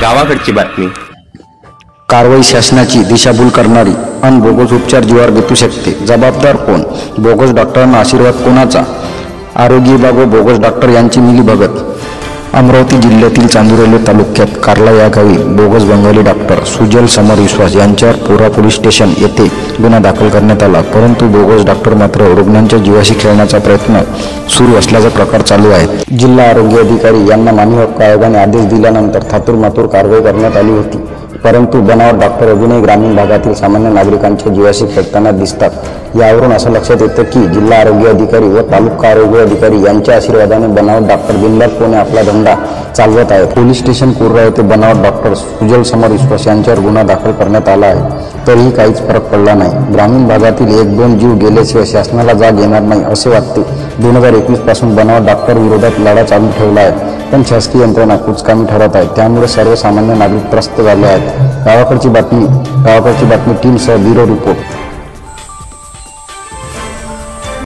गावाकडची बातमी. कारवाई शासनाची दिशाभूल करणारी अन बोगस उपचार जीवावर बेतू शकते. जबाबदार कोण? बोगस डॉक्टरांना आशीर्वाद कोणाचा? आरोग्य विभाग व बोगस डॉक्टर यांची मिलीभगत. अमरावती जिल्ह्यातील चांदुरली तालुक्यात कारला या गावी बोगस बंगाली डॉक्टर सुजल समर विश्वास यांच्यावर पोरा पोलीस स्टेशन येथे गुन्हा दाखल करण्यात आला. परंतु बोगस डॉक्टर मात्र रुग्णांच्या जीवाशी खेळण्याचा प्रयत्न सुरू असल्याचा प्रकार चालू आहे. जिल्हा आरोग्य अधिकारी यांना मानवी हक्क आयोगाने आदेश दिल्यानंतर थातूरमातूर कारवाई करण्यात आली होती. परंतु बनावट डॉक्टर अजूनही ग्रामीण भागातील सामान्य नागरिकांच्या जीवाशी खेळताना दिसतात. यावरून असं लक्षात येतं की जिल्हा आरोग्य अधिकारी व तालुका आरोग्य अधिकारी यांच्या आशीर्वादाने बनावट डॉक्टर बिनधास्तपणे आपला धंदा चालवत आहेत. पोलीस स्टेशन कोर्रा येथे बनावट डॉक्टर सुजल समर विश्वास यांच्यावर गुन्हा दाखल करण्यात आला आहे. तरीही काहीच फरक पडला नाही. ग्रामीण भागातील 1-2 जीव गेल्याशिवाय शासनाला जाग येणार नाही असे वाटते. 2021 पासून बनावट डॉक्टर विरोधात लढा चालू ठेवला आहे, पण शासकीय यंत्रणा कुचकामी ठरत आहे. त्यामुळे सर्वसामान्य नागरिक त्रस्त झाले आहेत. गावाकडची बातमी टीमसह ब्युरो रिपोर्ट.